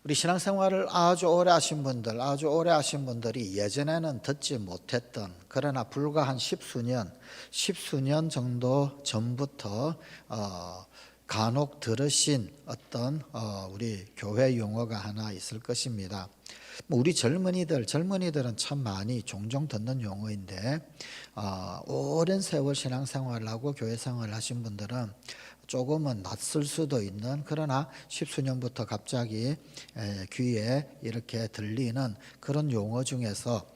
우리 신앙생활을 아주 오래 하신 분들이 예전에는 듣지 못했던, 그러나 불과 한 십수년 정도 전부터 간혹 들으신 어떤 우리 교회 용어가 하나 있을 것입니다. 우리 젊은이들은 참 많이 종종 듣는 용어인데, 오랜 세월 신앙생활을 하고 교회 생활을 하신 분들은 조금은 낯설 수도 있는, 그러나 십수년부터 갑자기 귀에 이렇게 들리는 그런 용어 중에서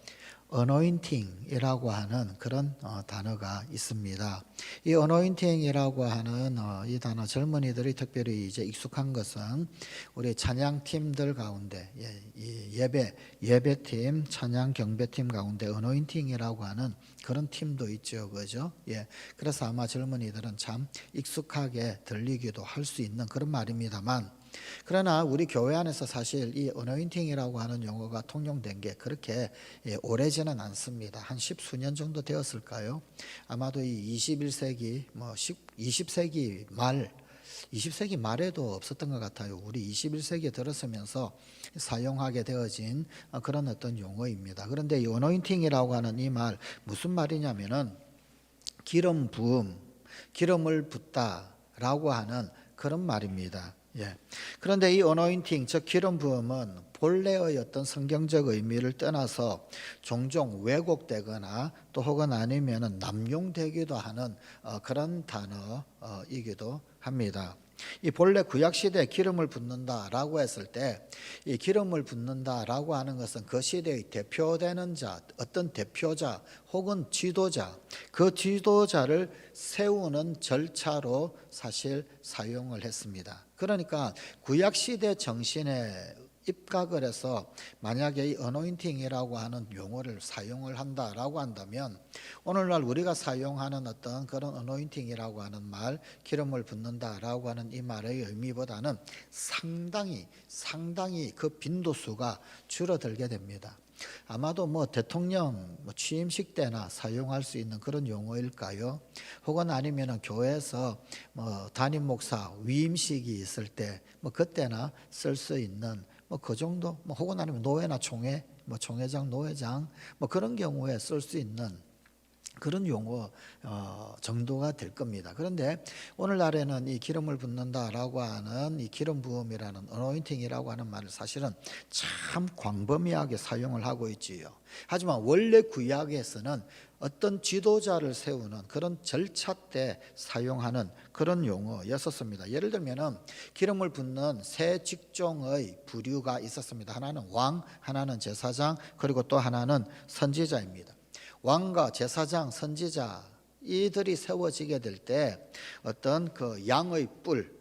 어노인팅이라고 하는 그런 단어가 있습니다. 이 어노인팅이라고 하는 이 단어, 젊은이들이 특별히 이제 익숙한 것은 우리 찬양팀들 가운데, 이 예배팀, 찬양 경배팀 가운데 어노인팅이라고 하는 그런 팀도 있죠, 그죠? 그래서 아마 젊은이들은 참 익숙하게 들리기도 할 수 있는 그런 말입니다만, 그러나 우리 교회 안에서 사실 이 어노인팅이라고 하는 용어가 통용된 게 그렇게 오래지는 않습니다. 한 십수년 정도 되었을까요? 아마도 이 21세기, 20세기 말에도 없었던 것 같아요. 우리 21세기에 들어서면서 사용하게 되어진 그런 어떤 용어입니다. 그런데 이 어노인팅이라고 하는 이 말, 무슨 말이냐면은 기름 부음, 기름을 붓다라고 하는 그런 말입니다. 그런데 이 어노인팅, 즉 기름 부음은 본래의 어떤 성경적 의미를 떠나서 종종 왜곡되거나 또 혹은 아니면은 남용되기도 하는 그런 단어이기도 합니다. 이 본래 구약 시대에 기름을 붓는다라고 했을 때, 이 기름을 붓는다라고 하는 것은 그 시대의 대표되는 자, 어떤 대표자 혹은 지도자, 그 지도자를 세우는 절차로 사실 사용을 했습니다. 그러니까 구약 시대 정신에 입각을 해서 만약에 이 어노인팅이라고 하는 용어를 사용을 한다라고 한다면, 오늘날 우리가 사용하는 어떤 그런 어노인팅이라고 하는 말, 기름을 붓는다라고 하는 이 말의 의미보다는 상당히 그 빈도수가 줄어들게 됩니다. 아마도 대통령 취임식 때나 사용할 수 있는 그런 용어일까요? 혹은 아니면은 교회에서 담임 목사 위임식이 있을 때 그때나 쓸 수 있는 그 정도, 혹은 아니면 노회나 총회, 총회장, 노회장 그런 경우에 쓸 수 있는 그런 용어 정도가 될 겁니다. 그런데 오늘날에는 이 기름을 붓는다라고 하는 이 기름 부음이라는 어노인팅이라고 하는 말을 사실은 참 광범위하게 사용을 하고 있지요. 하지만 원래 구약에서는 어떤 지도자를 세우는 그런 절차 때 사용하는 그런 용어였었습니다. 예를 들면은 기름을 붓는 세 직종의 부류가 있었습니다. 하나는 왕, 하나는 제사장, 그리고 또 하나는 선지자입니다. 왕과 제사장, 선지자 이들이 세워지게 될 때 어떤 그 양의 뿔,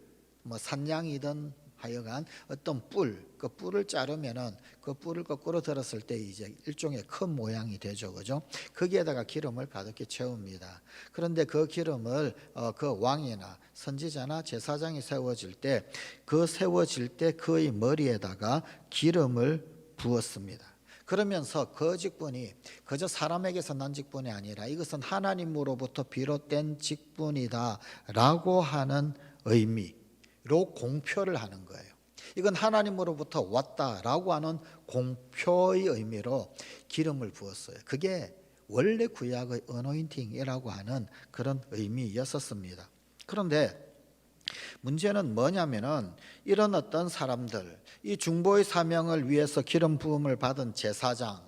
산양이든 하여간 어떤 그 뿔을 자르면은 그 뿔을 거꾸로 들었을 때 이제 일종의 큰 모양이 되죠, 그죠? 거기에다가 기름을 가득히 채웁니다. 그런데 그 기름을 그 왕이나 선지자나 제사장이 세워질 때 그의 머리에다가 기름을 부었습니다. 그러면서 그 직분이 그저 사람에게서 난 직분이 아니라 이것은 하나님으로부터 비롯된 직분이다라고 하는 의미로 공표를 하는 거예요. 이건 하나님으로부터 왔다라고 하는 공표의 의미로 기름을 부었어요. 그게 원래 구약의 어노인팅이라고 하는 그런 의미였었습니다. 그런데 문제는 뭐냐면은 이런 어떤 사람들, 이 중보의 사명을 위해서 기름 부음을 받은 제사장,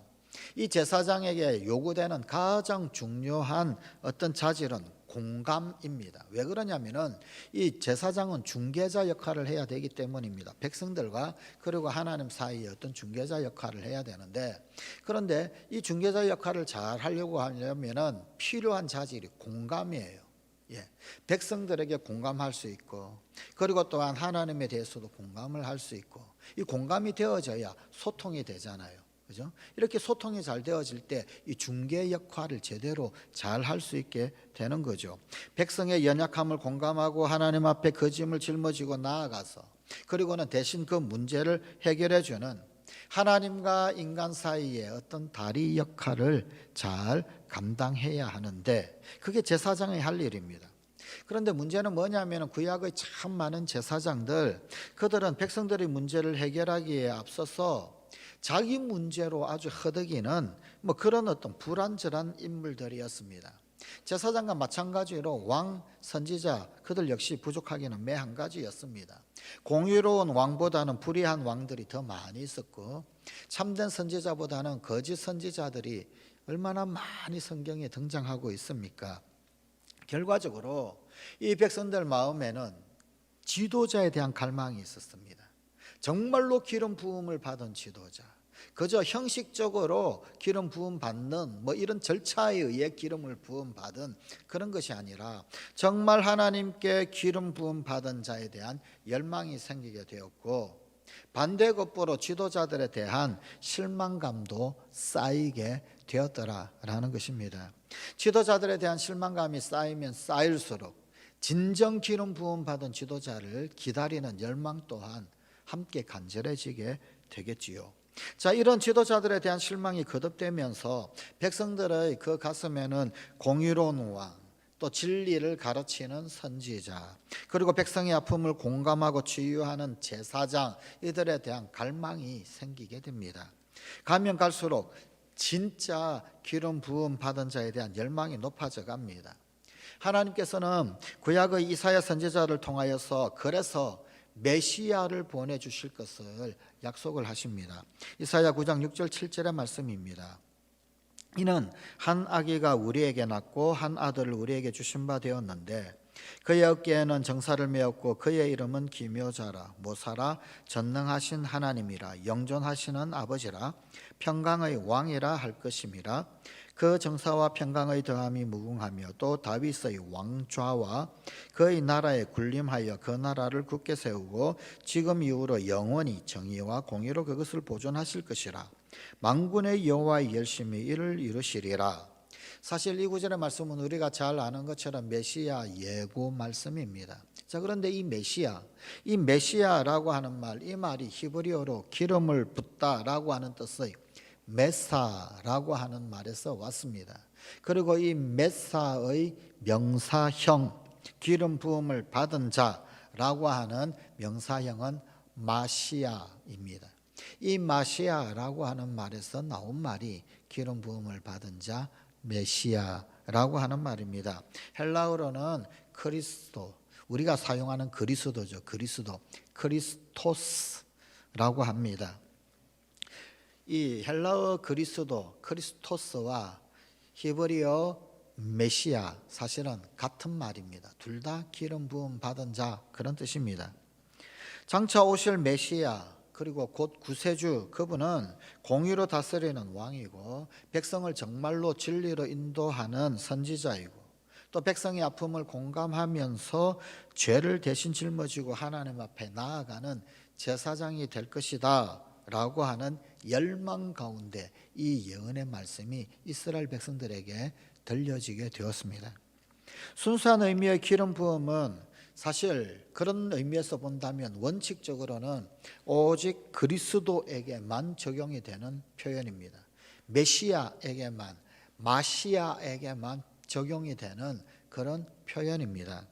이 제사장에게 요구되는 가장 중요한 어떤 자질은 공감입니다. 왜 그러냐면은 이 제사장은 중개자 역할을 해야 되기 때문입니다. 백성들과 그리고 하나님 사이에 어떤 중개자 역할을 해야 되는데, 그런데 이 중개자 역할을 잘 하려고 하려면은 필요한 자질이 공감이에요. 백성들에게 공감할 수 있고, 그리고 또한 하나님에 대해서도 공감을 할 수 있고, 이 공감이 되어져야 소통이 되잖아요, 그죠? 이렇게 소통이 잘 되어질 때 이 중개 역할을 제대로 잘 할 수 있게 되는 거죠. 백성의 연약함을 공감하고 하나님 앞에 그 짐을 짊어지고 나아가서, 그리고는 대신 그 문제를 해결해 주는 하나님과 인간 사이의 어떤 다리 역할을 잘 감당해야 하는데, 그게 제사장의 할 일입니다. 그런데 문제는 뭐냐면 구약의 참 많은 제사장들, 그들은 백성들의 문제를 해결하기에 앞서서 자기 문제로 아주 허덕이는 뭐 그런 어떤 불완전한 인물들이었습니다. 제사장과 마찬가지로 왕, 선지자 그들 역시 부족하기는 매 한 가지였습니다. 공의로운 왕보다는 불의한 왕들이 더 많이 있었고, 참된 선지자보다는 거짓 선지자들이 얼마나 많이 성경에 등장하고 있습니까? 결과적으로 이 백성들 마음에는 지도자에 대한 갈망이 있었습니다. 정말로 기름 부음을 받은 지도자, 그저 형식적으로 기름 부음 받는 뭐 이런 절차에 의해 기름을 부음 받은 그런 것이 아니라 정말 하나님께 기름 부음 받은 자에 대한 열망이 생기게 되었고, 반대급부로 지도자들에 대한 실망감도 쌓이게 되었더라라는 것입니다. 지도자들에 대한 실망감이 쌓이면 쌓일수록 진정 기름 부음 받은 지도자를 기다리는 열망 또한 함께 간절해지게 되겠지요. 자, 이런 지도자들에 대한 실망이 거듭되면서 백성들의 그 가슴에는 공의로운 왕, 또 진리를 가르치는 선지자, 그리고 백성의 아픔을 공감하고 치유하는 제사장, 이들에 대한 갈망이 생기게 됩니다. 가면 갈수록 진짜 기름 부음 받은 자에 대한 열망이 높아져 갑니다. 하나님께서는 구약의 이사야 선지자를 통하여서 그래서 메시아를 보내주실 것을 약속을 하십니다. 이사야 9장 6절 7절의 말씀입니다. 이는 한 아기가 우리에게 낳고 한 아들을 우리에게 주신 바 되었는데 그의 어깨에는 정사를 메었고 그의 이름은 기묘자라, 모사라, 전능하신 하나님이라, 영존하시는 아버지라, 평강의 왕이라 할 것임이라. 그 정사와 평강의 더함이 무궁하며 또 다윗의 왕좌와 그의 나라에 군림하여 그 나라를 굳게 세우고 지금 이후로 영원히 정의와 공의로 그것을 보존하실 것이라. 만군의 여호와의 열심히 이를 이루시리라. 사실 이 구절의 말씀은 우리가 잘 아는 것처럼 메시아 예고 말씀입니다. 자, 그런데 이 메시아라고 하는 말, 이 말이 히브리어로 기름을 붓다라고 하는 뜻의 메사라고 하는 말에서 왔습니다. 그리고 이 메사의 명사형, 기름 부음을 받은 자라고 하는 명사형은 마시아입니다. 이 마시아라고 하는 말에서 나온 말이 기름 부음을 받은 자, 메시아라고 하는 말입니다. 헬라어로는 크리스도, 우리가 사용하는 그리스도죠. 크리스토스라고 합니다. 이 헬라어 그리스도, 크리스토스와 히브리어 메시아 사실은 같은 말입니다. 둘 다 기름 부음 받은 자, 그런 뜻입니다. 장차 오실 메시아, 그리고 곧 구세주, 그분은 공의로 다스리는 왕이고 백성을 정말로 진리로 인도하는 선지자이고 또 백성의 아픔을 공감하면서 죄를 대신 짊어지고 하나님 앞에 나아가는 제사장이 될 것이다 라고 하는 열망 가운데 이 예언의 말씀이 이스라엘 백성들에게 들려지게 되었습니다. 순수한 의미의 기름 부음은 사실 그런 의미에서 본다면 원칙적으로는 오직 그리스도에게만 적용이 되는 표현입니다. 메시아에게만, 마시아에게만 적용이 되는 그런 표현입니다.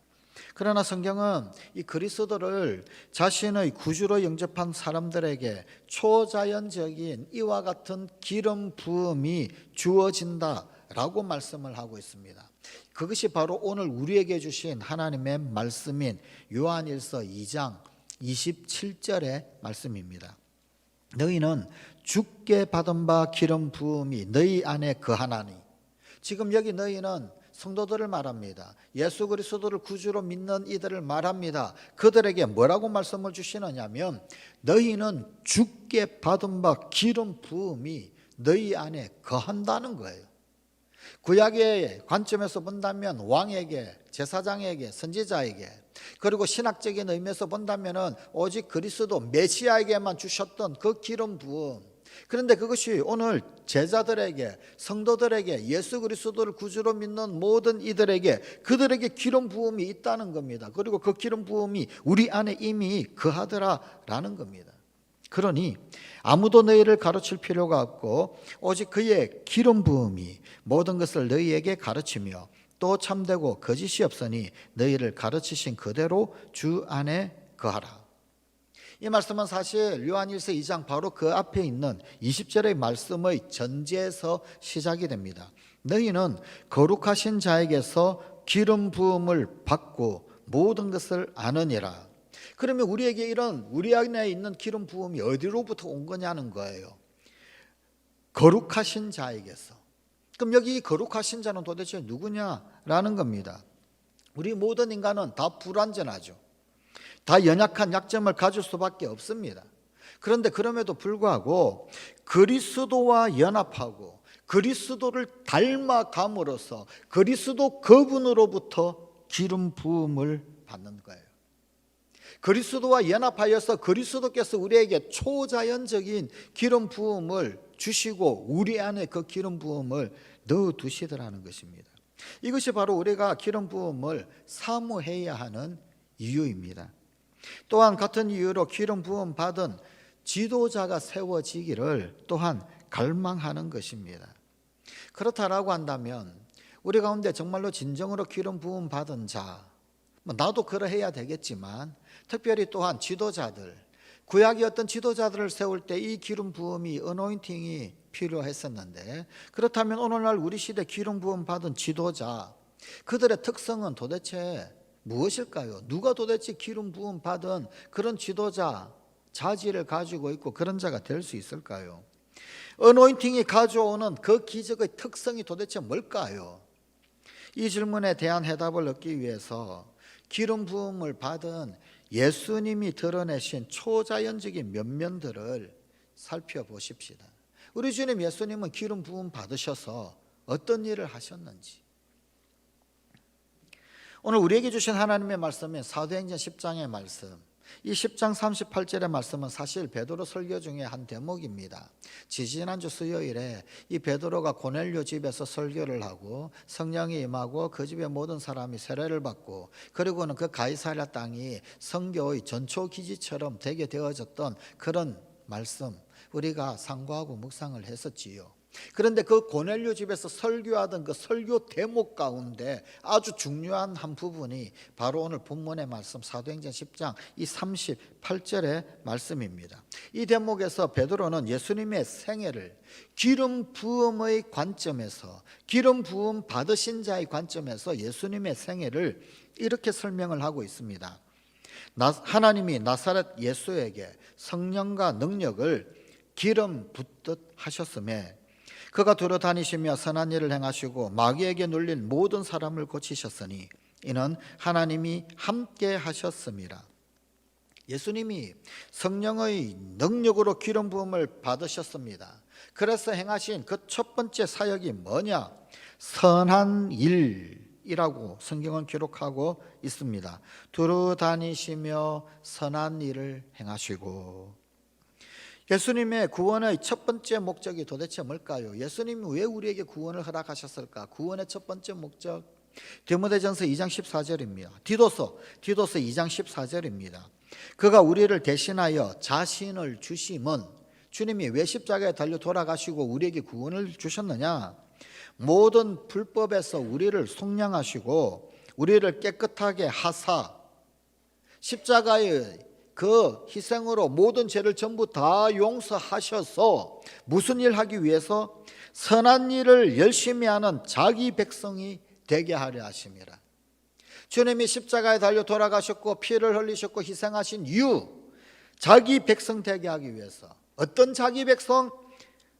그러나 성경은 이 그리스도를 자신의 구주로 영접한 사람들에게 초자연적인 이와 같은 기름 부음이 주어진다라고 말씀을 하고 있습니다. 그것이 바로 오늘 우리에게 주신 하나님의 말씀인 요한일서 2장 27절의 말씀입니다. 너희는 주께 받은 바 기름 부음이 너희 안에 거하나니. 지금 여기 너희는 성도들을 말합니다. 예수 그리스도를 구주로 믿는 이들을 말합니다. 그들에게 뭐라고 말씀을 주시느냐면 너희는 주께 받은 바 기름 부음이 너희 안에 거한다는 거예요. 구약의 관점에서 본다면 왕에게, 제사장에게, 선지자에게, 그리고 신학적인 의미에서 본다면 오직 그리스도 메시아에게만 주셨던 그 기름 부음, 그런데 그것이 오늘 제자들에게, 성도들에게, 예수 그리스도를 구주로 믿는 모든 이들에게, 그들에게 기름 부음이 있다는 겁니다. 그리고 그 기름 부음이 우리 안에 이미 거하더라라는 겁니다. 그러니 아무도 너희를 가르칠 필요가 없고 오직 그의 기름 부음이 모든 것을 너희에게 가르치며 또 참되고 거짓이 없으니 너희를 가르치신 그대로 주 안에 거하라. 이 말씀은 사실 요한일서 2장 바로 그 앞에 있는 20절의 말씀의 전제에서 시작이 됩니다. 너희는 거룩하신 자에게서 기름 부음을 받고 모든 것을 아느니라. 그러면 우리에게 이런 우리 안에 있는 기름 부음이 어디로부터 온 거냐는 거예요. 거룩하신 자에게서. 그럼 여기 거룩하신 자는 도대체 누구냐라는 겁니다. 우리 모든 인간은 다 불완전하죠. 다 연약한 약점을 가질 수밖에 없습니다. 그런데 그럼에도 불구하고 그리스도와 연합하고 그리스도를 닮아감으로써 그리스도 그분으로부터 기름 부음을 받는 거예요. 그리스도와 연합하여서 그리스도께서 우리에게 초자연적인 기름 부음을 주시고 우리 안에 그 기름 부음을 넣어두시더라는 것입니다. 이것이 바로 우리가 기름 부음을 사모해야 하는 이유입니다. 또한 같은 이유로 기름 부음 받은 지도자가 세워지기를 또한 갈망하는 것입니다. 그렇다라고 한다면 우리 가운데 정말로 진정으로 기름 부음 받은 자, 나도 그러해야 되겠지만 특별히 또한 지도자들, 구약의 어떤 지도자들을 세울 때 이 기름 부음이 어노인팅이 필요했었는데, 그렇다면 오늘날 우리 시대 기름 부음 받은 지도자, 그들의 특성은 도대체 무엇일까요? 누가 도대체 기름 부음 받은 그런 지도자 자질을 가지고 있고 그런 자가 될 수 있을까요? 어노인팅이 가져오는 그 기적의 특성이 도대체 뭘까요? 이 질문에 대한 해답을 얻기 위해서 기름 부음을 받은 예수님이 드러내신 초자연적인 면면들을 살펴보십시다. 우리 주님 예수님은 기름 부음 받으셔서 어떤 일을 하셨는지, 오늘 우리에게 주신 하나님의 말씀은 사도행전 10장의 말씀, 이 10장 38절의 말씀은 사실 베드로 설교 중에 한 대목입니다. 지지난주 수요일에 이 베드로가 고넬료 집에서 설교를 하고 성령이 임하고 그 집의 모든 사람이 세례를 받고 그리고는 그 가이사랴 땅이 선교의 전초기지처럼 되게 되어졌던 그런 말씀 우리가 상고하고 묵상을 했었지요. 그런데 그 고넬료 집에서 설교하던 그 설교 대목 가운데 아주 중요한 한 부분이 바로 오늘 본문의 말씀 사도행전 10장 이 38절의 말씀입니다. 이 대목에서 베드로는 예수님의 생애를 기름 부음의 관점에서, 기름 부음 받으신 자의 관점에서 예수님의 생애를 이렇게 설명을 하고 있습니다. 하나님이 나사렛 예수에게 성령과 능력을 기름 붓듯 하셨음에 그가 돌아다니시며 선한 일을 행하시고 마귀에게 눌린 모든 사람을 고치셨으니 이는 하나님이 함께 하셨음이라. 예수님이 성령의 능력으로 기름 부음을 받으셨습니다. 그래서 행하신 그 첫 번째 사역이 뭐냐? 선한 일이라고 성경은 기록하고 있습니다. 두루 다니시며 선한 일을 행하시고. 예수님의 구원의 첫 번째 목적이 도대체 뭘까요? 예수님이 왜 우리에게 구원을 허락하셨을까? 구원의 첫 번째 목적, 디모데전서 2장 14절입니다. 디도서 2장 14절입니다. 그가 우리를 대신하여 자신을 주심은, 주님이 왜 십자가에 달려 돌아가시고 우리에게 구원을 주셨느냐? 모든 불법에서 우리를 속량하시고 우리를 깨끗하게 하사, 십자가의 그 희생으로 모든 죄를 전부 다 용서하셔서 무슨 일 하기 위해서? 선한 일을 열심히 하는 자기 백성이 되게 하려 하심이라. 주님이 십자가에 달려 돌아가셨고 피를 흘리셨고 희생하신 이유, 자기 백성 되게 하기 위해서. 어떤 자기 백성?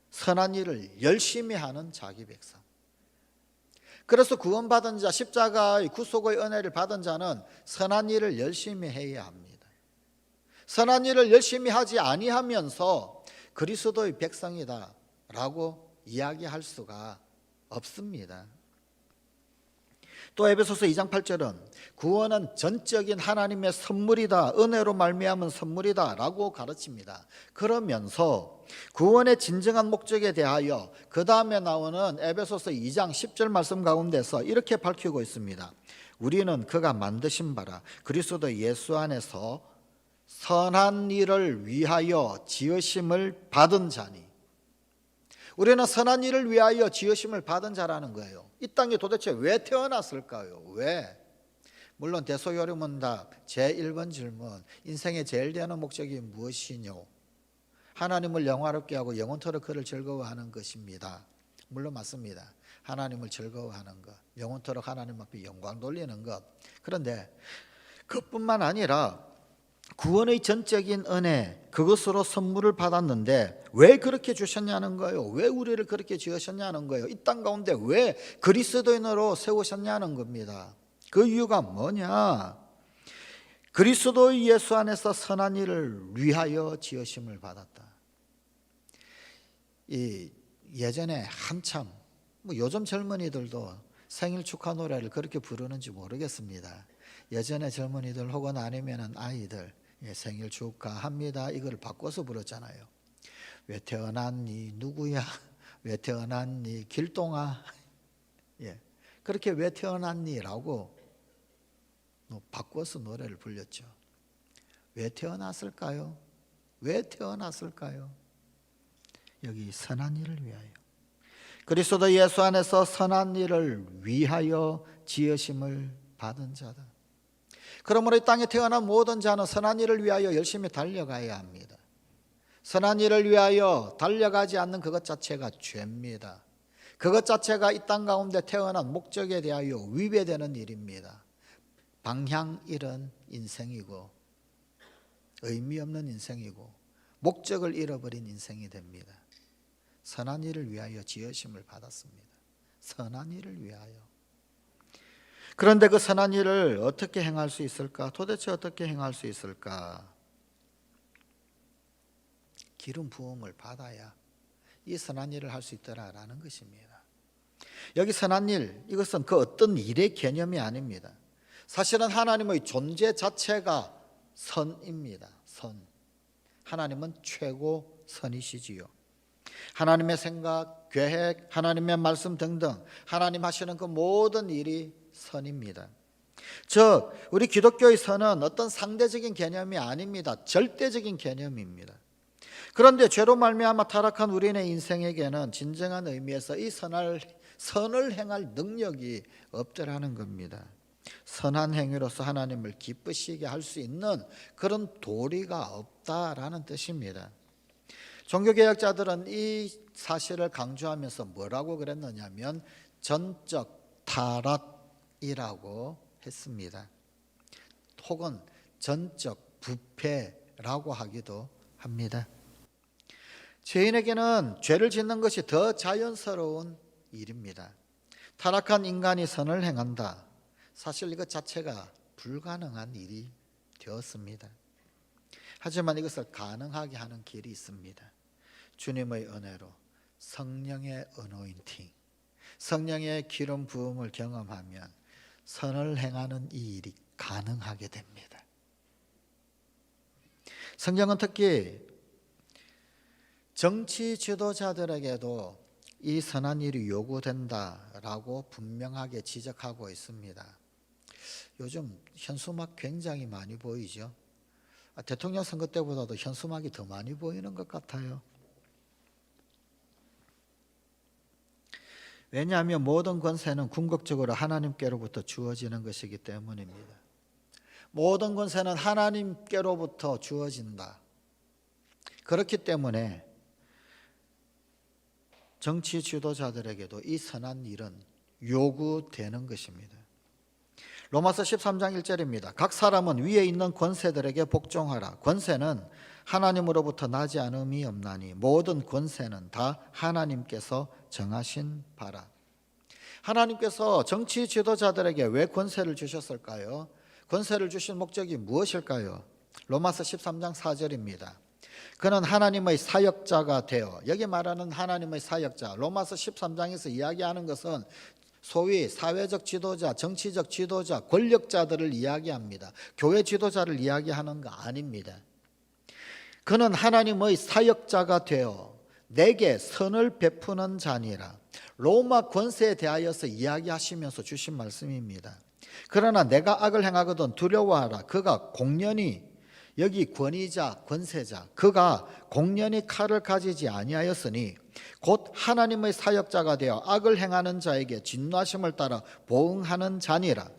선한 일을 열심히 하는 자기 백성. 그래서 구원받은 자, 십자가의 구속의 은혜를 받은 자는 선한 일을 열심히 해야 합니다. 선한 일을 열심히 하지 아니하면서 그리스도의 백성이다 라고 이야기할 수가 없습니다. 또 에베소서 2장 8절은 구원은 전적인 하나님의 선물이다, 은혜로 말미암은 선물이다 라고 가르칩니다. 그러면서 구원의 진정한 목적에 대하여 그 다음에 나오는 에베소서 2장 10절 말씀 가운데서 이렇게 밝히고 있습니다. 우리는 그가 만드신 바라 그리스도 예수 안에서 선한 일을 위하여 지으심을 받은 자니. 우리는 선한 일을 위하여 지으심을 받은 자라는 거예요. 이 땅에 도대체 왜 태어났을까요? 왜? 물론 대소요리문답 제1번 질문, 인생의 제일 대한 목적이 무엇이뇨? 하나님을 영화롭게 하고 영원토록 그를 즐거워하는 것입니다. 물론 맞습니다. 하나님을 즐거워하는 것, 영원토록 하나님 앞에 영광 돌리는 것. 그런데 그뿐만 아니라 구원의 전적인 은혜, 그것으로 선물을 받았는데 왜 그렇게 주셨냐는 거예요. 왜 우리를 그렇게 지으셨냐는 거예요. 이 땅 가운데 왜 그리스도인으로 세우셨냐는 겁니다. 그 이유가 뭐냐? 그리스도 예수 안에서 선한 일을 위하여 지으심을 받았다. 예전에 한참, 요즘 젊은이들도 생일 축하 노래를 그렇게 부르는지 모르겠습니다. 예전에 젊은이들 혹은 아니면 아이들 생일 축하합니다 이걸 바꿔서 부르잖아요. 왜 태어났니 누구야? 왜 태어났니 길동아? 그렇게 왜 태어났니? 라고 바꿔서 노래를 불렸죠. 왜 태어났을까요? 왜 태어났을까요? 여기 선한 일을 위하여, 그리스도 예수 안에서 선한 일을 위하여 지으심을 받은 자다. 그러므로 이 땅에 태어난 모든 자는 선한 일을 위하여 열심히 달려가야 합니다. 선한 일을 위하여 달려가지 않는 그것 자체가 죄입니다. 그것 자체가 이 땅 가운데 태어난 목적에 대하여 위배되는 일입니다. 방향 잃은 인생이고 의미 없는 인생이고 목적을 잃어버린 인생이 됩니다. 선한 일을 위하여 지으심을 받았습니다. 선한 일을 위하여. 그런데 그 선한 일을 어떻게 행할 수 있을까? 도대체 어떻게 행할 수 있을까? 기름 부음을 받아야 이 선한 일을 할 수 있더라라는 것입니다. 여기 선한 일, 이것은 그 어떤 일의 개념이 아닙니다. 사실은 하나님의 존재 자체가 선입니다. 선. 하나님은 최고 선이시지요. 하나님의 생각, 계획, 하나님의 말씀 등등 하나님 하시는 그 모든 일이 선입니다. 즉 우리 기독교의 선은 어떤 상대적인 개념이 아닙니다. 절대적인 개념입니다. 그런데 죄로 말미암아 타락한 우리의 인생에게는 진정한 의미에서 이 선을 행할 능력이 없더라는 겁니다. 선한 행위로서 하나님을 기쁘시게 할 수 있는 그런 도리가 없다라는 뜻입니다. 종교개혁자들은 이 사실을 강조하면서 뭐라고 그랬느냐면 전적 타락이라고 했습니다. 혹은 전적 부패라고 하기도 합니다. 죄인에게는 죄를 짓는 것이 더 자연스러운 일입니다. 타락한 인간이 선을 행한다. 사실 이것 자체가 불가능한 일이 되었습니다. 하지만 이것을 가능하게 하는 길이 있습니다. 주님의 은혜로 성령의 어노인팅, 성령의 기름 부음을 경험하면 선을 행하는 이 일이 가능하게 됩니다. 성경은 특히 정치 지도자들에게도 이 선한 일이 요구된다라고 분명하게 지적하고 있습니다. 요즘 현수막 굉장히 많이 보이죠. 대통령 선거 때보다도 현수막이 더 많이 보이는 것 같아요. 왜냐하면 모든 권세는 궁극적으로 하나님께로부터 주어지는 것이기 때문입니다. 모든 권세는 하나님께로부터 주어진다. 그렇기 때문에 정치 지도자들에게도 이 선한 일은 요구되는 것입니다. 로마서 13장 1절입니다. 각 사람은 위에 있는 권세들에게 복종하라. 권세는 하나님으로부터 나지 않음이 없나니 모든 권세는 다 하나님께서 정하신 바라. 하나님께서 정치 지도자들에게 왜 권세를 주셨을까요? 권세를 주신 목적이 무엇일까요? 로마서 13장 4절입니다. 그는 하나님의 사역자가 되어, 여기 말하는 하나님의 사역자, 로마서 13장에서 이야기하는 것은 소위 사회적 지도자, 정치적 지도자, 권력자들을 이야기합니다. 교회 지도자를 이야기하는 거 아닙니다. 그는 하나님의 사역자가 되어 내게 선을 베푸는 자니라. 로마 권세에 대하여서 이야기하시면서 주신 말씀입니다. 그러나 내가 악을 행하거든 두려워하라. 그가 공연히, 여기 권위자, 권세자, 그가 공연히 칼을 가지지 아니하였으니 곧 하나님의 사역자가 되어 악을 행하는 자에게 진노하심을 따라 보응하는 자니라.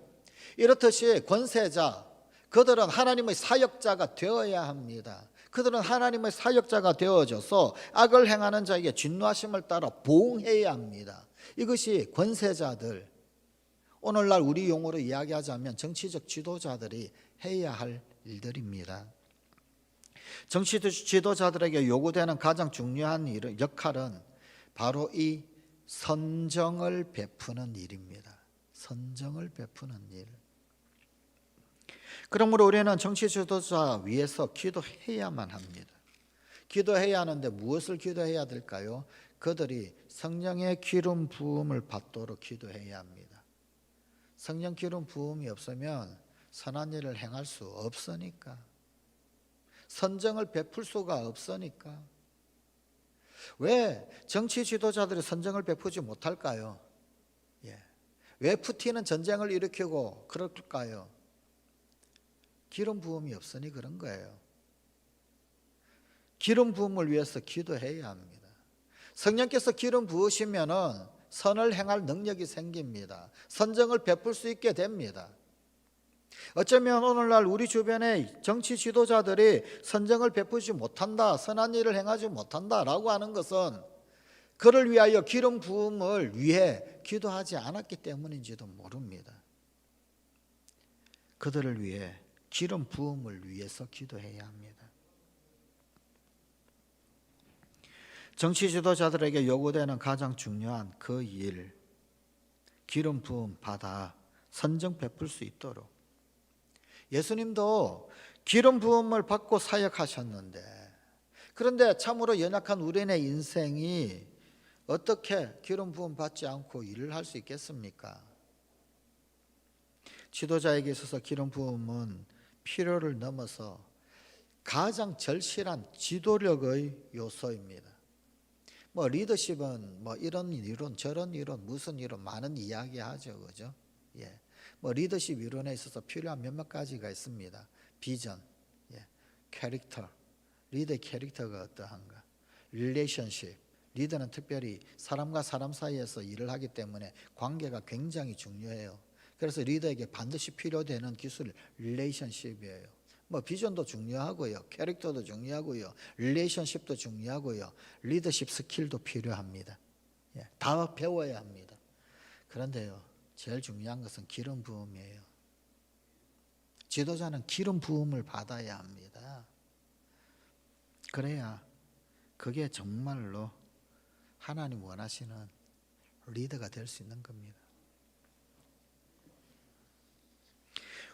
이렇듯이 권세자, 그들은 하나님의 사역자가 되어야 합니다. 그들은 하나님의 사역자가 되어져서 악을 행하는 자에게 진노하심을 따라 보응해야 합니다. 이것이 권세자들, 오늘날 우리 용어로 이야기하자면 정치적 지도자들이 해야 할 일들입니다. 정치 지도자들에게 요구되는 가장 중요한 역할은 바로 이 선정을 베푸는 일입니다. 선정을 베푸는 일. 그러므로 우리는 정치 지도자 위해서 기도해야만 합니다. 기도해야 하는데 무엇을 기도해야 될까요? 그들이 성령의 기름 부음을 받도록 기도해야 합니다. 성령 기름 부음이 없으면 선한 일을 행할 수 없으니까, 선정을 베풀 수가 없으니까. 왜 정치 지도자들이 선정을 베푸지 못할까요? 왜 푸틴은 전쟁을 일으키고 그럴까요? 기름 부음이 없으니 그런 거예요. 기름 부음을 위해서 기도해야 합니다. 성령께서 기름 부으시면은 선을 행할 능력이 생깁니다. 선정을 베풀 수 있게 됩니다. 어쩌면 오늘날 우리 주변의 정치 지도자들이 선정을 베푸지 못한다, 선한 일을 행하지 못한다라고 하는 것은 그를 위하여 기름 부음을 위해 기도하지 않았기 때문인지도 모릅니다. 그들을 위해 기름 부음을 위해서 기도해야 합니다. 정치 지도자들에게 요구되는 가장 중요한 그 일, 기름 부음 받아 선정 베풀 수 있도록. 예수님도 기름 부음을 받고 사역하셨는데, 그런데 참으로 연약한 우리네 인생이 어떻게 기름 부음 받지 않고 일을 할 수 있겠습니까? 지도자에게 있어서 기름 부음은 필요를 넘어서 가장 절실한 지도력의 요소입니다. 리더십은 이런 이론 저런 이론 무슨 이론 많은 이야기하죠, 그죠? 리더십 이론에 있어서 필요한 몇몇 가지가 있습니다. 비전, 캐릭터, 리더의 캐릭터가 어떠한가, 릴레이션십, 리더는 특별히 사람과 사람 사이에서 일을 하기 때문에 관계가 굉장히 중요해요. 그래서 리더에게 반드시 필요되는 기술 릴레이션십이에요. 비전도 중요하고요, 캐릭터도 중요하고요, 릴레이션십도 중요하고요, 리더십 스킬도 필요합니다. 다 배워야 합니다. 그런데요, 제일 중요한 것은 기름 부음이에요. 지도자는 기름 부음을 받아야 합니다. 그래야 그게 정말로 하나님 원하시는 리더가 될 수 있는 겁니다.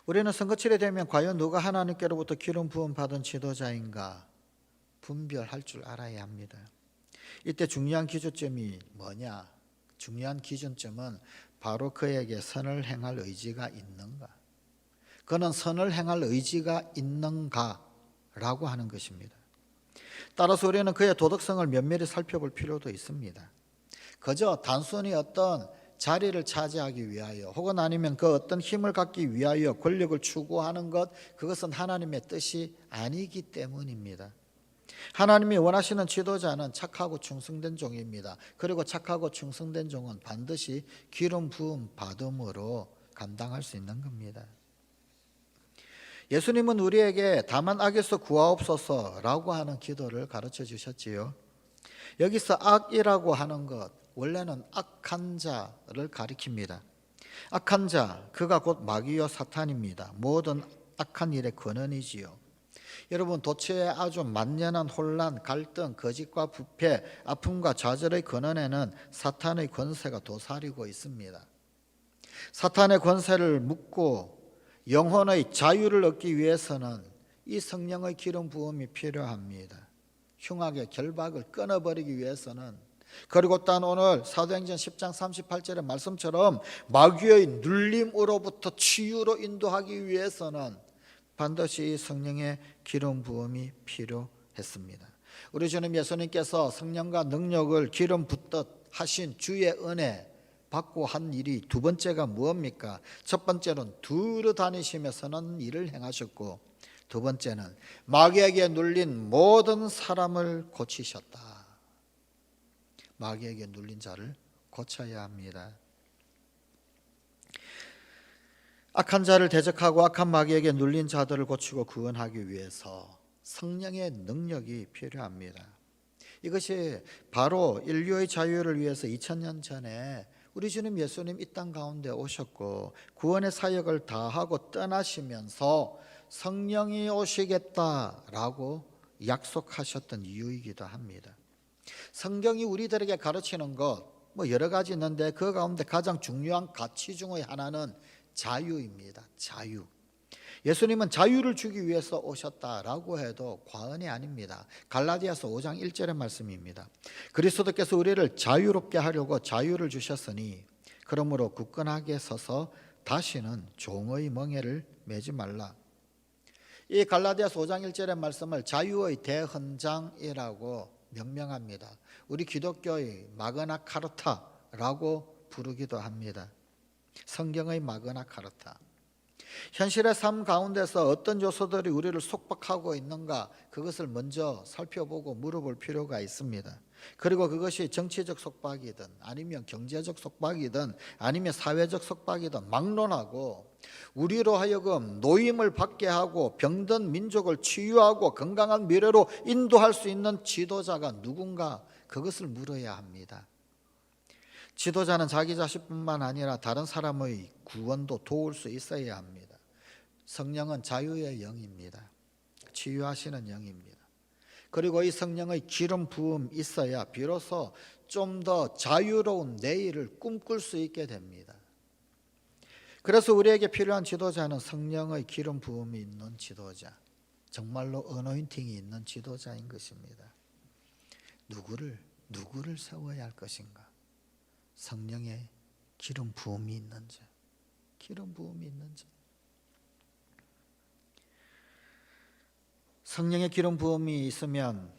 우리는 선거철이 되면 과연 누가 하나님께로부터 기름 부음 받은 지도자인가 분별할 줄 알아야 합니다. 이때 중요한 기준점이 뭐냐? 중요한 기준점은 바로 그에게 선을 행할 의지가 있는가, 그는 선을 행할 의지가 있는가라고 하는 것입니다. 따라서 우리는 그의 도덕성을 면밀히 살펴볼 필요도 있습니다. 그저 단순히 어떤 자리를 차지하기 위하여 혹은 아니면 그 어떤 힘을 갖기 위하여 권력을 추구하는 것, 그것은 하나님의 뜻이 아니기 때문입니다. 하나님이 원하시는 지도자는 착하고 충성된 종입니다. 그리고 착하고 충성된 종은 반드시 기름 부음 받음으로 감당할 수 있는 겁니다. 예수님은 우리에게 다만 악에서 구하옵소서라고 하는 기도를 가르쳐 주셨지요. 여기서 악이라고 하는 것, 원래는 악한 자를 가리킵니다. 악한 자, 그가 곧 마귀요 사탄입니다. 모든 악한 일의 근원이지요. 여러분, 도처의 아주 만연한 혼란, 갈등, 거짓과 부패, 아픔과 좌절의 근원에는 사탄의 권세가 도사리고 있습니다. 사탄의 권세를 묶고 영혼의 자유를 얻기 위해서는 이 성령의 기름 부음이 필요합니다. 흉악의 결박을 끊어버리기 위해서는, 그리고 또 오늘 사도행전 10장 38절의 말씀처럼 마귀의 눌림으로부터 치유로 인도하기 위해서는 반드시 성령의 기름 부음이 필요했습니다. 우리 주님 예수님께서 성령과 능력을 기름 붓듯 하신 주의 은혜 받고 한 일이 두 번째가 무엇입니까? 첫 번째는 두루 다니시며 선한 일을 행하셨고, 두 번째는 마귀에게 눌린 모든 사람을 고치셨다. 마귀에게 눌린 자를 고쳐야 합니다. 악한 자를 대적하고 악한 마귀에게 눌린 자들을 고치고 구원하기 위해서 성령의 능력이 필요합니다. 이것이 바로 인류의 자유를 위해서 2000년 전에 우리 주님 예수님 이 땅 가운데 오셨고 구원의 사역을 다하고 떠나시면서 성령이 오시겠다라고 약속하셨던 이유이기도 합니다. 성경이 우리들에게 가르치는 것 여러 가지 있는데 그 가운데 가장 중요한 가치 중의 하나는 자유입니다. 자유. 예수님은 자유를 주기 위해서 오셨다라고 해도 과언이 아닙니다. 갈라디아서 5장 1절의 말씀입니다. 그리스도께서 우리를 자유롭게 하려고 자유를 주셨으니 그러므로 굳건하게 서서 다시는 종의 멍에를 매지 말라. 이 갈라디아서 5장 1절의 말씀을 자유의 대헌장이라고 명명합니다. 우리 기독교의 마그나 카르타라고 부르기도 합니다. 성경의 마그나 카르타. 현실의 삶 가운데서 어떤 요소들이 우리를 속박하고 있는가 그것을 먼저 살펴보고 물어볼 필요가 있습니다. 그리고 그것이 정치적 속박이든 아니면 경제적 속박이든 아니면 사회적 속박이든 막론하고 우리로 하여금 노임을 받게 하고 병든 민족을 치유하고 건강한 미래로 인도할 수 있는 지도자가 누군가 그것을 물어야 합니다. 지도자는 자기 자신뿐만 아니라 다른 사람의 구원도 도울 수 있어야 합니다. 성령은 자유의 영입니다. 치유하시는 영입니다. 그리고 이 성령의 기름 부음이 있어야 비로소 좀 더 자유로운 내일을 꿈꿀 수 있게 됩니다. 그래서 우리에게 필요한 지도자는 성령의 기름 부음이 있는 지도자, 정말로 어노인팅이 있는 지도자인 것입니다. 누구를 세워야 할 것인가? 성령의 기름 부음이 있는 자, 기름 부음이 있는 자. 성령의 기름 부음이 있으면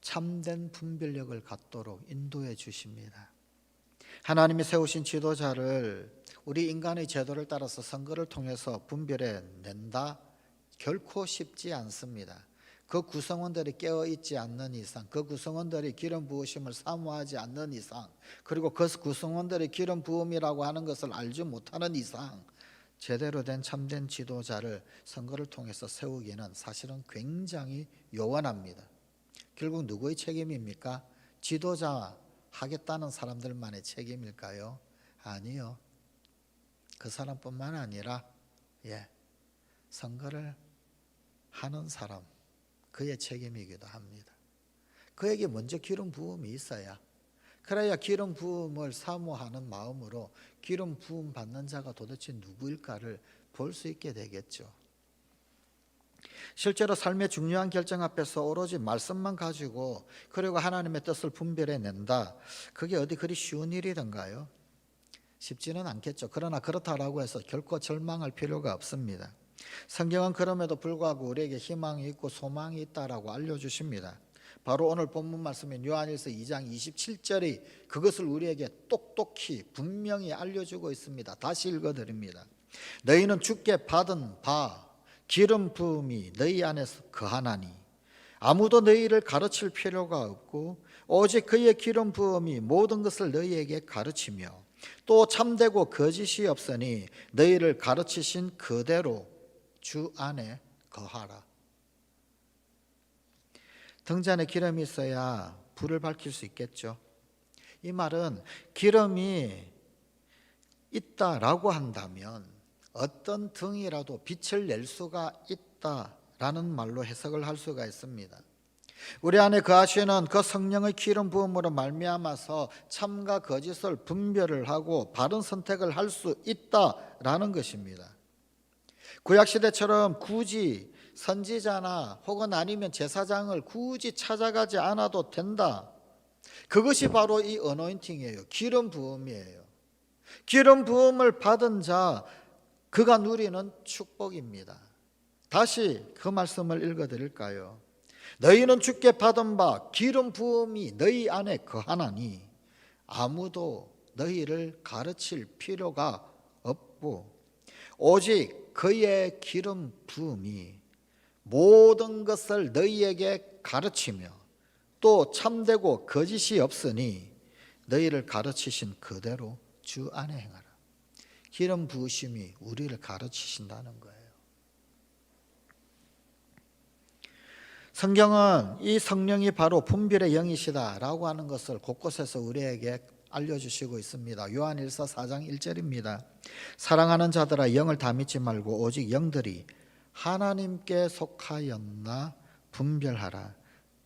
참된 분별력을 갖도록 인도해 주십니다. 하나님이 세우신 지도자를 우리 인간의 제도를 따라서 선거를 통해서 분별해 낸다? 결코 쉽지 않습니다. 그 구성원들이 깨어있지 않는 이상, 그 구성원들이 기름 부으심을 사모하지 않는 이상, 그리고 그 구성원들이 기름 부음이라고 하는 것을 알지 못하는 이상 제대로 된 참된 지도자를 선거를 통해서 세우기는 사실은 굉장히 요원합니다. 결국 누구의 책임입니까? 지도자 하겠다는 사람들만의 책임일까요? 아니요. 그 사람뿐만 아니라 선거를 하는 사람, 그의 책임이기도 합니다. 그에게 먼저 기름 부음이 있어야, 그래야 기름 부음을 사모하는 마음으로 기름 부음 받는 자가 도대체 누구일까를 볼 수 있게 되겠죠. 실제로 삶의 중요한 결정 앞에서 오로지 말씀만 가지고 그리고 하나님의 뜻을 분별해낸다, 그게 어디 그리 쉬운 일이던가요? 쉽지는 않겠죠. 그러나 그렇다라고 해서 결코 절망할 필요가 없습니다. 성경은 그럼에도 불구하고 우리에게 희망이 있고 소망이 있다라고 알려주십니다. 바로 오늘 본문 말씀인 요한일서 2장 27절이 그것을 우리에게 똑똑히 분명히 알려주고 있습니다. 다시 읽어드립니다. 너희는 주께 받은 바 기름 부음이 너희 안에서 거하나니 아무도 너희를 가르칠 필요가 없고 오직 그의 기름 부음이 모든 것을 너희에게 가르치며 또 참되고 거짓이 없으니 너희를 가르치신 그대로 주 안에 거하라. 등잔에 기름이 있어야 불을 밝힐 수 있겠죠. 이 말은 기름이 있다라고 한다면 어떤 등이라도 빛을 낼 수가 있다라는 말로 해석을 할 수가 있습니다. 우리 안에 거하시는 그 성령의 기름 부음으로 말미암아서 참과 거짓을 분별을 하고 바른 선택을 할 수 있다라는 것입니다. 구약시대처럼 굳이 선지자나 혹은 아니면 제사장을 굳이 찾아가지 않아도 된다. 그것이 바로 이 어노인팅이에요. 기름 부음이에요. 기름 부음을 받은 자, 그가 누리는 축복입니다. 다시 그 말씀을 읽어드릴까요? 너희는 주께 받은 바 기름 부음이 너희 안에 거하나니 아무도 너희를 가르칠 필요가 없고 오직 그의 기름 부음이 모든 것을 너희에게 가르치며 또 참되고 거짓이 없으니 너희를 가르치신 그대로 주 안에 행하라. 기름 부으심이 우리를 가르치신다는 거예요. 성경은 이 성령이 바로 분별의 영이시다라고 하는 것을 곳곳에서 우리에게 알려주시고 있습니다. 요한일서 4장 1절입니다. 사랑하는 자들아, 영을 다 믿지 말고 오직 영들이 하나님께 속하였나 분별하라.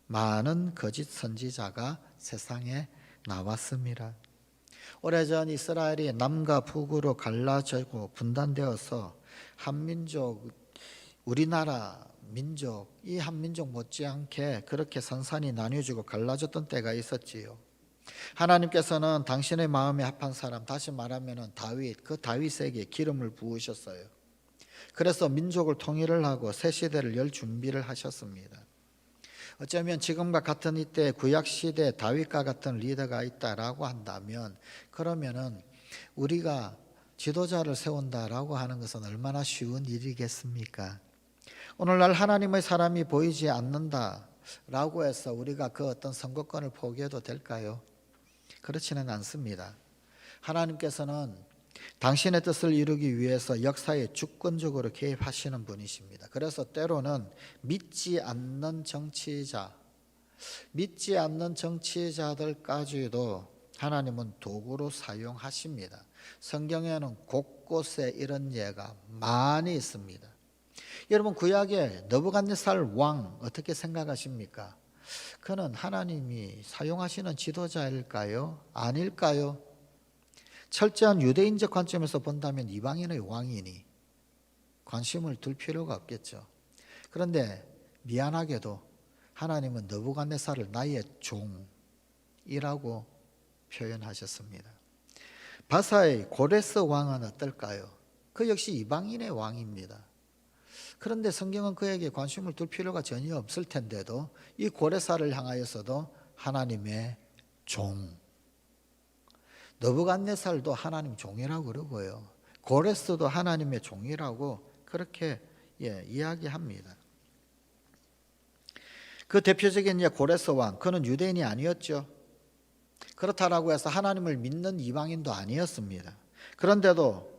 많은 거짓 선지자가 세상에 나왔습니다. 오래전 이스라엘이 남과 북으로 갈라지고 분단되어서 한민족, 우리나라 민족, 이 한민족 못지않게 그렇게 산산이 나뉘어지고 갈라졌던 때가 있었지요. 하나님께서는 당신의 마음에 합한 사람, 다시 말하면 다윗, 그 다윗에게 기름을 부으셨어요. 그래서 민족을 통일을 하고 새 시대를 열 준비를 하셨습니다. 어쩌면 지금과 같은 이때 구약시대 다윗과 같은 리더가 있다라고 한다면, 그러면은 우리가 지도자를 세운다라고 하는 것은 얼마나 쉬운 일이겠습니까? 오늘날 하나님의 사람이 보이지 않는다라고 해서 우리가 그 어떤 선거권을 포기해도 될까요? 그렇지는 않습니다. 하나님께서는 당신의 뜻을 이루기 위해서 역사에 주권적으로 개입하시는 분이십니다. 그래서 때로는 믿지 않는 정치자들까지도 하나님은 도구로 사용하십니다. 성경에는 곳곳에 이런 예가 많이 있습니다. 여러분, 구약의 느부갓네살 왕 어떻게 생각하십니까? 그는 하나님이 사용하시는 지도자일까요? 아닐까요? 철저한 유대인적 관점에서 본다면 이방인의 왕이니 관심을 둘 필요가 없겠죠. 그런데 미안하게도 하나님은 느부갓네살을 나의 종이라고 표현하셨습니다. 바사의 고레스 왕은 어떨까요? 그 역시 이방인의 왕입니다. 그런데 성경은 그에게 관심을 둘 필요가 전혀 없을 텐데도 이 고레스를 향하여서도 하나님의 종, 느부갓네살도 하나님 종이라고 그러고요, 고레스도 하나님의 종이라고 그렇게 이야기합니다. 그 대표적인 고레스 왕, 그는 유대인이 아니었죠. 그렇다라고 해서 하나님을 믿는 이방인도 아니었습니다. 그런데도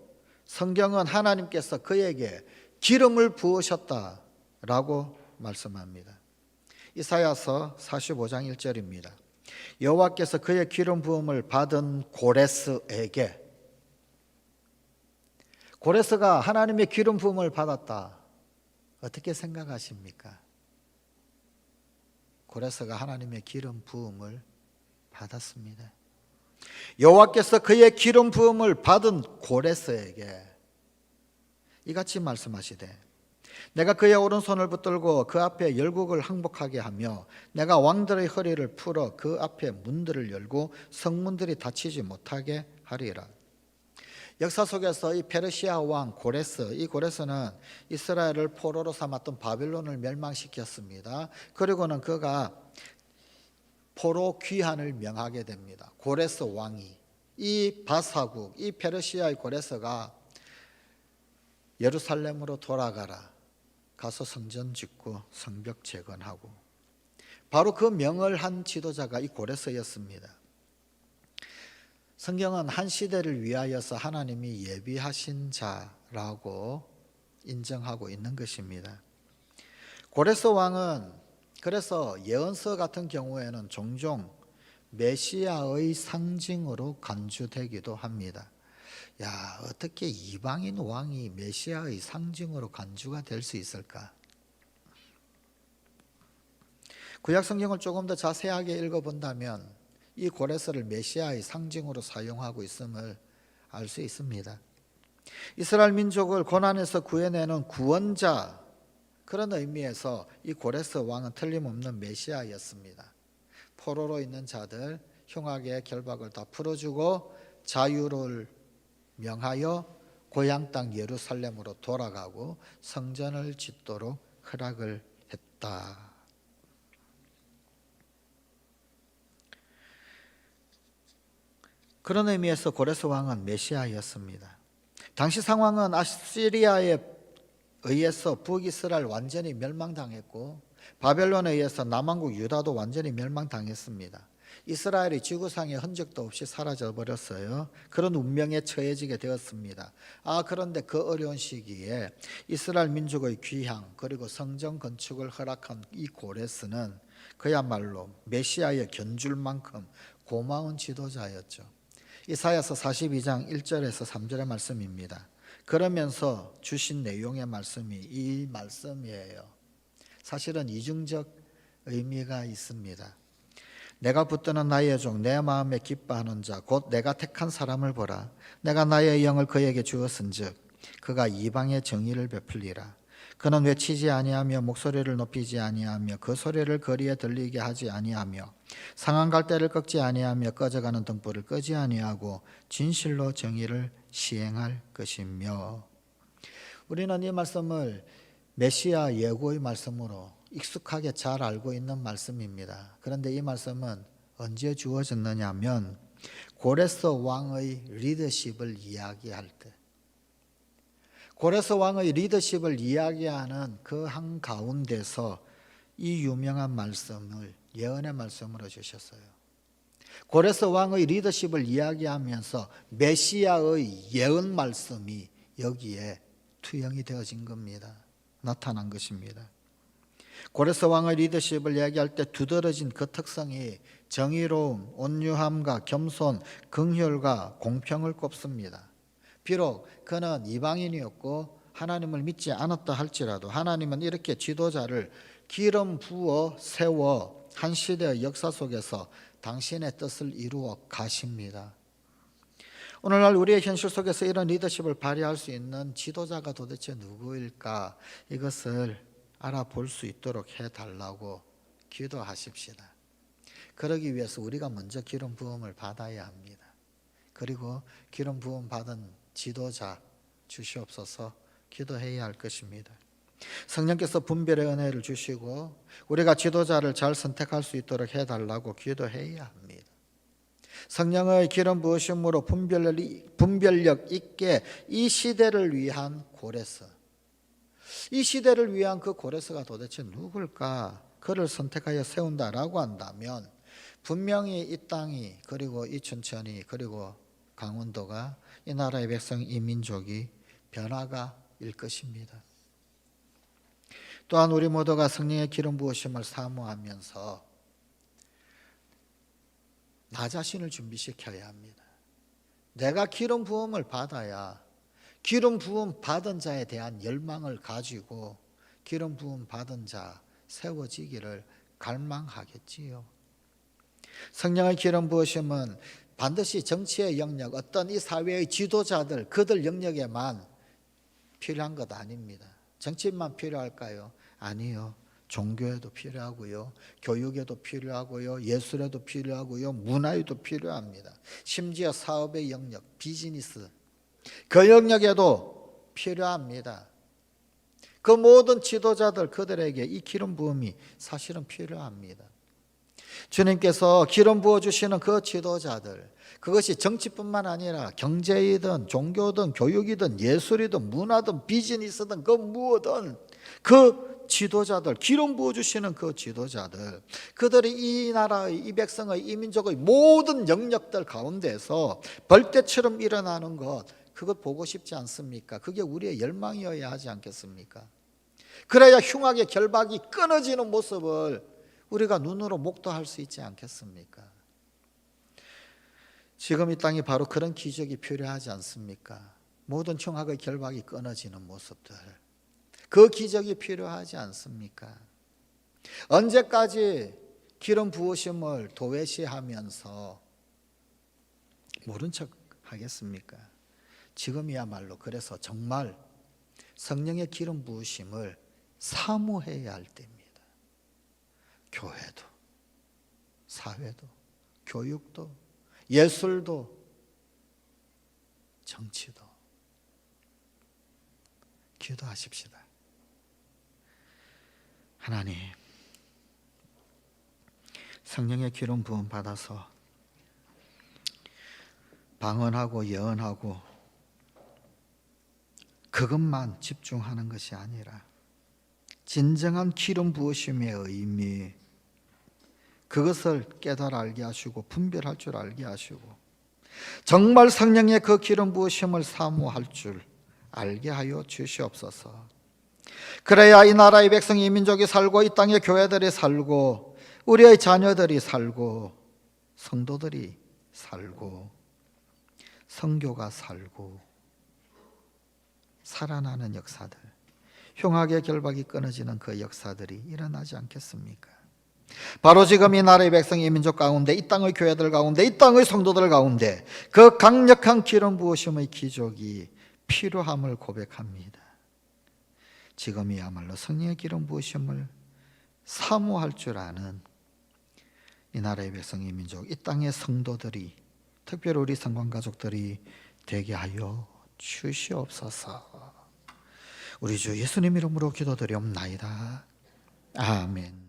성경은 하나님께서 그에게 기름을 부으셨다라고 말씀합니다. 이사야서 45장 1절입니다. 여호와께서 그의 기름 부음을 받은 고레스에게, 고레스가 하나님의 기름 부음을 받았다. 어떻게 생각하십니까? 고레스가 하나님의 기름 부음을 받았습니다. 여호와께서 그의 기름 부음을 받은 고레스에게 이같이 말씀하시되, 내가 그의 오른손을 붙들고 그 앞에 열국을 항복하게 하며 내가 왕들의 허리를 풀어 그 앞에 문들을 열고 성문들이 닫히지 못하게 하리라. 역사 속에서 이 페르시아 왕 고레스, 이 고레스는 이스라엘을 포로로 삼았던 바빌론을 멸망시켰습니다. 그리고는 그가 포로 귀환을 명하게 됩니다. 고레스 왕이, 이 바사국, 이 페르시아의 고레스가 예루살렘으로 돌아가라, 가서 성전 짓고 성벽 재건하고, 바로 그 명을 한 지도자가 이 고레스였습니다. 성경은 한 시대를 위하여서 하나님이 예비하신 자라고 인정하고 있는 것입니다. 고레스 왕은 그래서 예언서 같은 경우에는 종종 메시아의 상징으로 간주되기도 합니다. 야, 어떻게 이방인 왕이 메시아의 상징으로 간주가 될 수 있을까? 구약 성경을 조금 더 자세하게 읽어본다면 이 고레스를 메시아의 상징으로 사용하고 있음을 알 수 있습니다. 이스라엘 민족을 고난에서 구해내는 구원자, 그런 의미에서 이 고레스 왕은 틀림없는 메시아였습니다. 포로로 있는 자들, 흉악의 결박을 다 풀어주고 자유를 명하여 고향 땅 예루살렘으로 돌아가고 성전을 짓도록 허락을 했다. 그런 의미에서 고레스 왕은 메시아였습니다. 당시 상황은 아시리아에 의해서 북이스라엘 완전히 멸망당했고 바벨론에 의해서 남왕국 유다도 완전히 멸망당했습니다. 이스라엘이 지구상에 흔적도 없이 사라져 버렸어요. 그런 운명에 처해지게 되었습니다. 그런데 그 어려운 시기에 이스라엘 민족의 귀향 그리고 성전 건축을 허락한 이 고레스는 그야말로 메시아의 견줄만큼 고마운 지도자였죠. 이사야서 42장 1절에서 3절의 말씀입니다. 그러면서 주신 내용의 말씀이 이 말씀이에요. 사실은 이중적 의미가 있습니다. 내가 붙드는 나의 종 내 마음에 기뻐하는 자 곧 내가 택한 사람을 보라. 내가 나의 영을 그에게 주었은즉 그가 이방의 정의를 베풀리라. 그는 외치지 아니하며 목소리를 높이지 아니하며 그 소리를 거리에 들리게 하지 아니하며 상한 갈대를 꺾지 아니하며 꺼져가는 등불을 끄지 아니하고 진실로 정의를 시행할 것이며. 우리는 이 말씀을 메시아 예고의 말씀으로 익숙하게 잘 알고 있는 말씀입니다. 그런데 이 말씀은 언제 주어졌느냐 하면 고레스 왕의 리더십을 이야기할 때, 고레스 왕의 리더십을 이야기하는 그 한가운데서 이 유명한 말씀을 예언의 말씀으로 주셨어요. 고레스 왕의 리더십을 이야기하면서 메시아의 예언 말씀이 여기에 투영이 되어진 겁니다. 나타난 것입니다. 고레스 왕의 리더십을 이야기할 때 두드러진 그 특성이 정의로움, 온유함과 겸손, 긍휼과 공평을 꼽습니다. 비록 그는 이방인이었고 하나님을 믿지 않았다 할지라도 하나님은 이렇게 지도자를 기름 부어 세워 한 시대의 역사 속에서 당신의 뜻을 이루어 가십니다. 오늘날 우리의 현실 속에서 이런 리더십을 발휘할 수 있는 지도자가 도대체 누구일까? 이것을 알아볼 수 있도록 해달라고 기도하십시다. 그러기 위해서 우리가 먼저 기름 부음을 받아야 합니다. 그리고 기름 부음 받은 지도자 주시옵소서 기도해야 할 것입니다. 성령께서 분별의 은혜를 주시고 우리가 지도자를 잘 선택할 수 있도록 해달라고 기도해야 합니다. 성령의 기름 부으심으로 분별력 있게 이 시대를 위한 고레스, 이 시대를 위한 그 고레스가 도대체 누굴까? 그를 선택하여 세운다라고 한다면 분명히 이 땅이 그리고 이 춘천이 그리고 강원도가 이 나라의 백성 이 민족이 변화가 일 것입니다. 또한 우리 모두가 성령의 기름 부으심을 사모하면서 나 자신을 준비시켜야 합니다. 내가 기름 부음을 받아야 기름 부음 받은 자에 대한 열망을 가지고 기름 부음 받은 자 세워지기를 갈망하겠지요. 성령의 기름 부으심은 반드시 정치의 영역, 어떤 이 사회의 지도자들 그들 영역에만 필요한 것 아닙니다. 정치인만 필요할까요? 아니요. 종교에도 필요하고요, 교육에도 필요하고요, 예술에도 필요하고요, 문화에도 필요합니다. 심지어 사업의 영역, 비즈니스 그 영역에도 필요합니다. 그 모든 지도자들 그들에게 이 기름 부음이 사실은 필요합니다. 주님께서 기름 부어주시는 그 지도자들, 그것이 정치뿐만 아니라 경제이든 종교든 교육이든 예술이든 문화든 비즈니스든 그 무엇든 그 지도자들, 기름 부어주시는 그 지도자들, 그들이 이 나라의 이 백성의 이 민족의 모든 영역들 가운데서 벌떼처럼 일어나는 것, 그것 보고 싶지 않습니까? 그게 우리의 열망이어야 하지 않겠습니까? 그래야 흉악의 결박이 끊어지는 모습을 우리가 눈으로 목도할 수 있지 않겠습니까? 지금 이 땅이 바로 그런 기적이 필요하지 않습니까? 모든 흉악의 결박이 끊어지는 모습들, 그 기적이 필요하지 않습니까? 언제까지 기름 부으심을 도외시하면서 모른 척 하겠습니까? 지금이야말로 그래서 정말 성령의 기름 부으심을 사모해야 할 때입니다. 교회도, 사회도, 교육도, 예술도, 정치도 기도하십시다. 하나님, 성령의 기름 부음 받아서 방언하고 예언하고 그것만 집중하는 것이 아니라 진정한 기름 부으심의 의미, 그것을 깨달아 알게 하시고 분별할 줄 알게 하시고 정말 성령의 그 기름 부으심을 사모할 줄 알게 하여 주시옵소서. 그래야 이 나라의 백성이, 이 민족이 살고 이 땅의 교회들이 살고 우리의 자녀들이 살고 성도들이 살고 성교가 살고 살아나는 역사들, 흉악의 결박이 끊어지는 그 역사들이 일어나지 않겠습니까? 바로 지금 이 나라의 백성, 이 민족 가운데, 이 땅의 교회들 가운데, 이 땅의 성도들 가운데 그 강력한 기름 부으심의 기적이 필요함을 고백합니다. 지금이야말로 성령의 기름 부으심을 사모할 줄 아는 이 나라의 백성, 이 민족, 이 땅의 성도들이, 특별히 우리 성관 가족들이 되게 하여 주시옵소서. 우리 주 예수님 이름으로 기도드리옵나이다. 아멘.